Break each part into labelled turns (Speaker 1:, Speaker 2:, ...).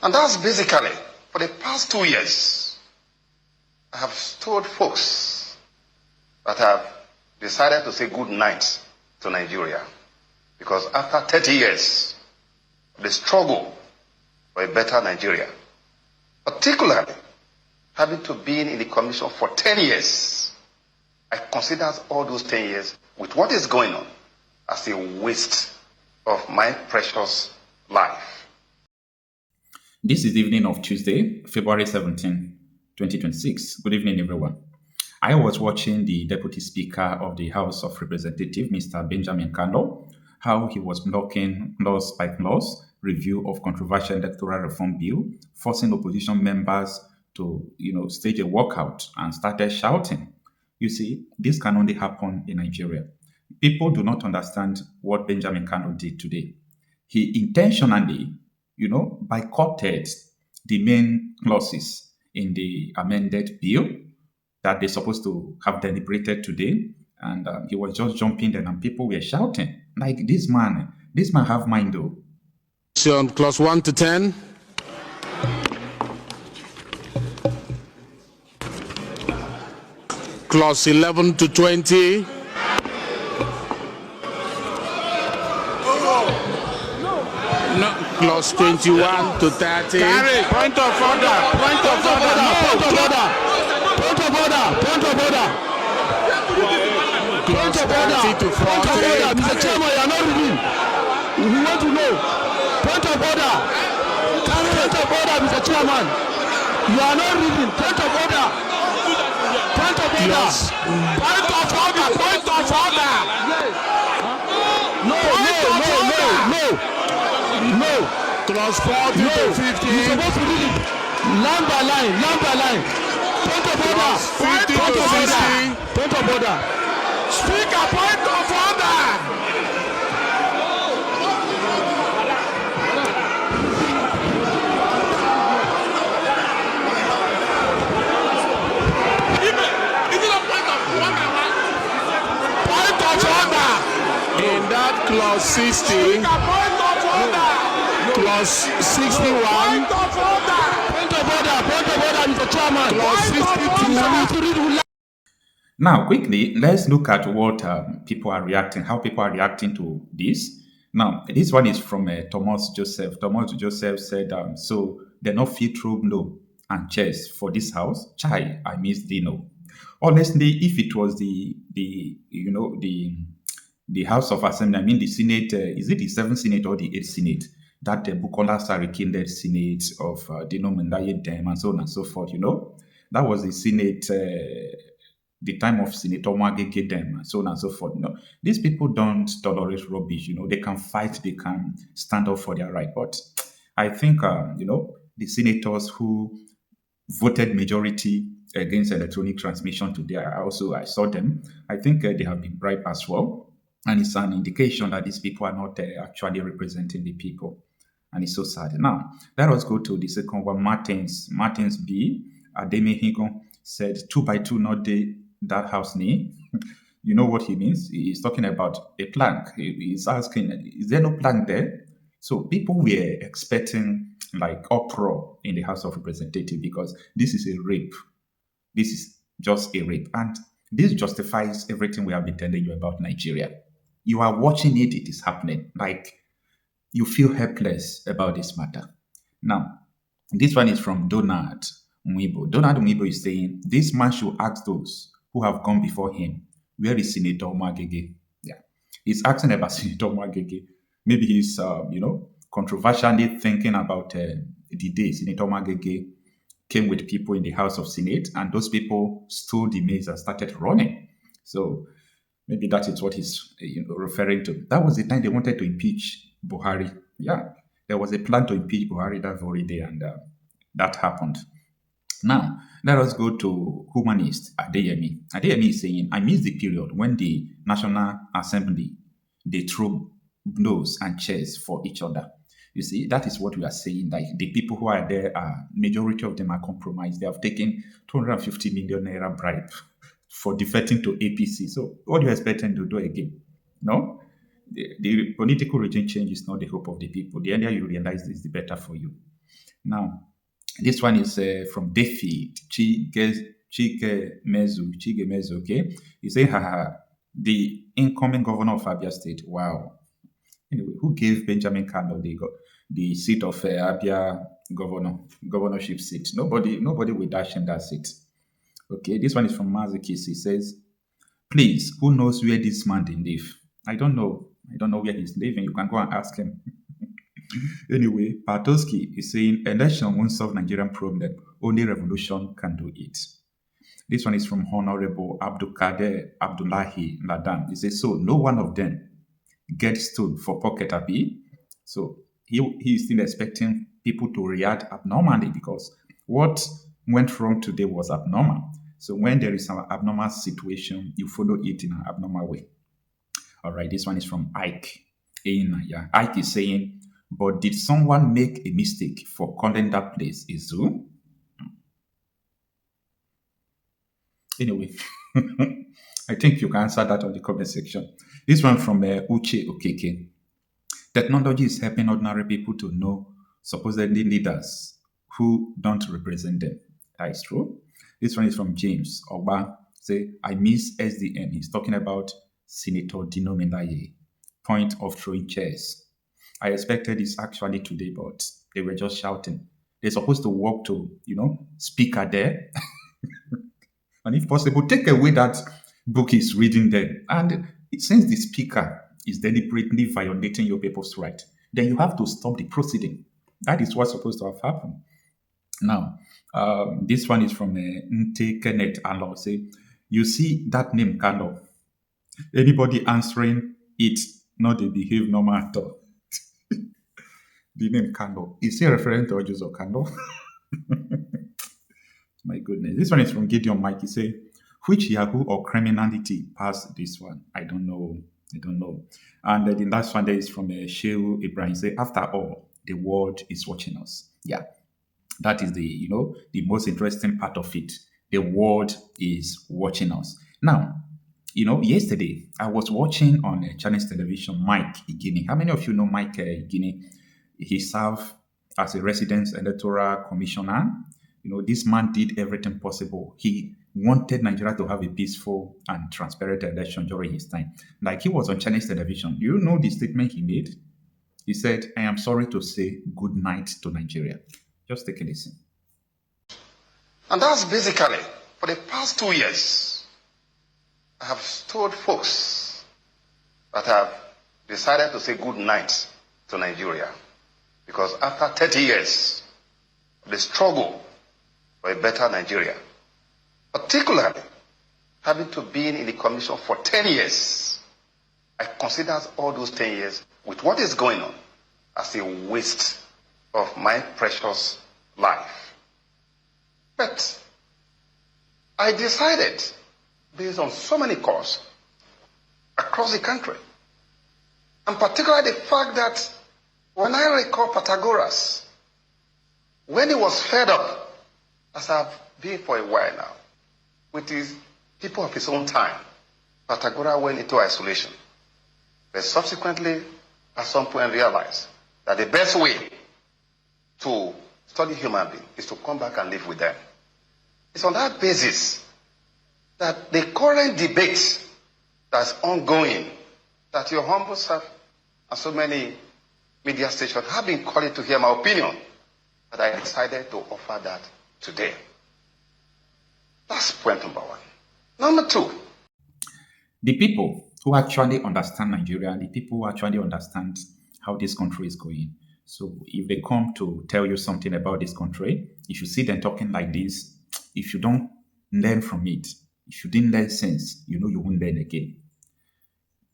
Speaker 1: And that's basically, for the past 2 years, I have told folks that have decided to say good night to Nigeria. Because after 30 years of the struggle for a better Nigeria, particularly having to be in the commission for 10 years, I consider all those 10 years with what is going on as a waste of my precious life.
Speaker 2: This is the evening of Tuesday, February 17, 2026. Good evening, everyone. I was watching the Deputy Speaker of the House of Representatives, Mr. Benjamin Kano, how he was blocking laws by laws, review of controversial electoral reform bill, forcing opposition members to, stage a walkout and started shouting. You see, this can only happen in Nigeria. People do not understand what Benjamin Kano did today. He intentionally, boycotted the main clauses in the amended bill that they're supposed to have deliberated today. And he was just jumping there and people were shouting. Like, this man have mind though.
Speaker 3: Clause 1 to 10. Clause 11 to 20. No. Clause 21 to 30.
Speaker 4: Carry. Point of order. Point of order.
Speaker 3: Point of order.
Speaker 4: Point of order. Point of order.
Speaker 3: Clause 30 to 40.
Speaker 4: Mr. Chairman, you are not reading. We want to know. Point of order. Point of order, Mr. Chairman. You are not reading. Point of order. Point of order.
Speaker 3: Yes.
Speaker 4: Point of order. Point of order. No.
Speaker 3: Clause 40 to 50.
Speaker 4: You're supposed to read it. Line by line. Point of order.
Speaker 3: Clause 50 to 60.
Speaker 4: Point of order. Speaker, point of order. Point of order.
Speaker 3: In that clause 60,
Speaker 4: Speaker, point of order.
Speaker 3: clause 61,
Speaker 4: Point of order. Point of order, Mr. Chairman.
Speaker 3: Clause 62.
Speaker 2: Now, quickly, let's look at what people are reacting, how people are reacting to this. Now, this one is from Thomas Joseph. Thomas Joseph said, so they're not fit through no and chairs for this house. Chai, I miss Dino. Honestly, if it was the House of Assembly, I mean the Senate, is it the 7th Senate or the 8th Senate? That Bukola Saraki led Senate of Dino Mendaye Dem and so on and so forth, That was the Senate, the time of Senator Mwagege Dem and so on and so forth. These people don't tolerate rubbish, They can fight, they can stand up for their right. But I think, the senators who voted majority against electronic transmission today, I saw them. I think they have been bribed as well. And it's an indication that these people are not actually representing the people. And it's so sad. Now, let us go to the second one. Martins B. Ademe Higon said 2 by 2 not that house name. You know what he means? He's talking about a plank. He's asking, is there no plank there? So people were expecting like uproar in the House of Representatives because this is a rape. This is just a rape. And this justifies everything we have been telling you about Nigeria. You are watching it, it is happening. Like, you feel helpless about this matter. Now, this one is from Donald Mwibo. Donald Mwibo is saying, this man should ask those who have gone before him, where is Senator Mwagege? Yeah. He's asking about Senator Mwagege. Maybe he's, controversially thinking about the day Senator Mwagege came with people in the House of Senate, and those people stole the maize and started running. So maybe that is what he's referring to. That was the time they wanted to impeach Buhari. Yeah, there was a plan to impeach Buhari that very day, and that happened. Now, let us go to humanist Adeyemi. Adeyemi is saying, I miss the period when the National Assembly, they threw blows and chairs for each other. You see, that is what we are saying. Like, the people who are there, majority of them are compromised. They have taken 250 million naira bribe for defecting to APC. So what do you expect them to do again? No? The political regime change is not the hope of the people. The earlier you realize this, the better for you. Now, this one is from Defi Chigemezu, okay? He say, haha, the incoming governor of Abia State, wow. Anyway, who gave Benjamin Kano the seat of Abia governorship seat? Nobody will dash him that seat. Okay, this one is from Mazikis. He says, please, who knows where this man did live? I don't know. I don't know where he's living. You can go and ask him. Anyway, Patoski is saying election won't solve Nigerian problem. Only revolution can do it. This one is from Honorable Abdulkader Abdullahi Ladan. He says, so no one of them gets stood for pocket abi. So he is still expecting people to react abnormally because what went wrong today was abnormal. So when there is an abnormal situation, you follow it in an abnormal way. All right, this one is from Ike. Ike is saying, but did someone make a mistake for calling that place a zoo? Anyway, I think you can answer that on the comment section. This one from Uche Okeke. Technology is helping ordinary people to know supposedly leaders who don't represent them. That is true. This one is from James Oba. Say, I miss SDN. He's talking about Senator Dino Mendaye. Point of throwing chairs. I expected this actually today, but they were just shouting. They're supposed to walk to, speaker there. And if possible, take away that book he's reading there. And since the speaker is deliberately violating your people's right, then you have to stop the proceeding. That is what's supposed to have happened. Now, this one is from Nte Kenneth Alo. Say, you see that name, Carlo. Anybody answering it, not they behave normal at all. The name Carlo. Is he referring to Ojuzo Carlo? My goodness. This one is from Gideon Mike. He say, which Yahoo or criminality passed this one? I don't know. And the last one there is from Shehu Ibrahim. Say, after all, the world is watching us. Yeah. That is the most interesting part of it. The world is watching us. Now, yesterday I was watching on Chinese television Mike Igini. How many of you know Mike Igini? He served as a resident electoral commissioner. This man did everything possible. He wanted Nigeria to have a peaceful and transparent election during his time. Like he was on Chinese television. Do you know the statement he made? He said, I am sorry to say good night to Nigeria. Just take a listen.
Speaker 1: And that's basically, for the past 2 years, I have told folks that have decided to say good night to Nigeria. Because after 30 years of the struggle for a better Nigeria, particularly having to be in the commission for 10 years, I consider all those 10 years with what is going on as a waste of my precious life. But I decided, based on so many causes across the country, and particularly the fact that when I recall Pythagoras, when he was fed up, as I've been for a while now, with his people of his own time, Pythagoras went into isolation. But subsequently, at some point, realized that the best way to study human beings is to come back and live with them. It's on that basis that the current debate that's ongoing, that your humble self and so many media stations have been calling to hear my opinion, that I decided to offer that today. That's point number one. Number two.
Speaker 2: The people who actually understand Nigeria and the people who actually understand how this country is going. So if they come to tell you something about this country, if you see them talking like this, if you don't learn from it, if you didn't learn sense, you won't learn again.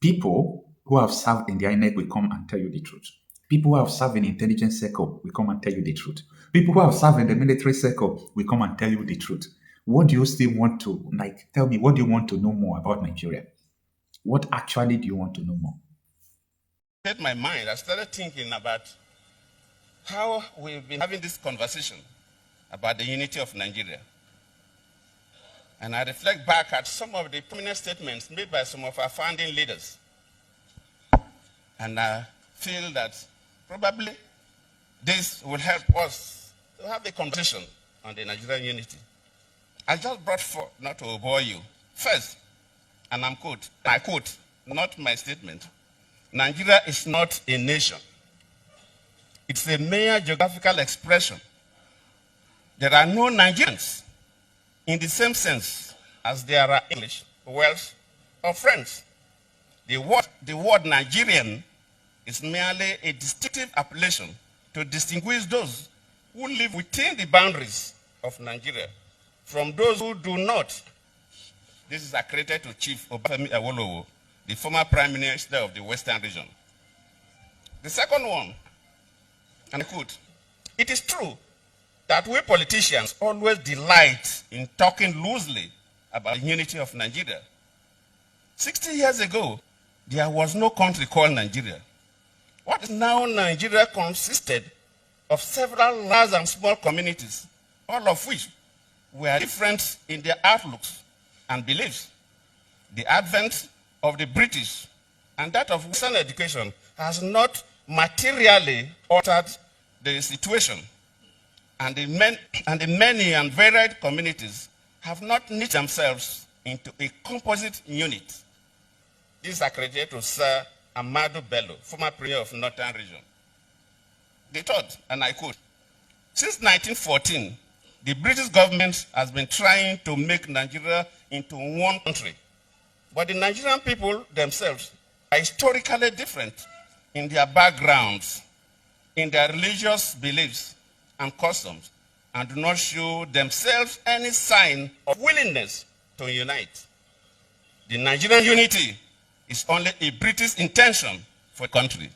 Speaker 2: People who have served in the INEC will come and tell you the truth. People who have served in intelligence circle will come and tell you the truth. People who have served in the military circle will come and tell you the truth. What do you still want to, tell me, what do you want to know more about Nigeria? What actually do you want to know more?
Speaker 5: In my mind, I started thinking about how we've been having this conversation about the unity of Nigeria. And I reflect back at some of the prominent statements made by some of our founding leaders. And I feel that probably this will help us to have a conversation on the Nigerian unity. I just brought forth, not to bore you. First, and I quote, not my statement, Nigeria is not a nation. It's a mere geographical expression. There are no Nigerians in the same sense as there are English, Welsh, or French. The word Nigerian is merely a distinctive appellation to distinguish those who live within the boundaries of Nigeria from those who do not. This is accredited to Chief Obafemi Awolowo, the former Prime Minister of the Western region. The second one, and I quote, it is true that we politicians always delight in talking loosely about the unity of Nigeria. 60 years ago, there was no country called Nigeria. What is now Nigeria consisted of several large and small communities, all of which were different in their outlooks and beliefs. The advent of the British and that of Western education has not materially altered the situation, and the many and varied communities have not knit themselves into a composite unit. This is accredited to Sir Amadu Bello, former Premier of Northern Region. The third, and I quote, since 1914, the British government has been trying to make Nigeria into one country. But the Nigerian people themselves are historically different in their backgrounds, in their religious beliefs and customs, and do not show themselves any sign of willingness to unite. The Nigerian unity is only a British intention for the country.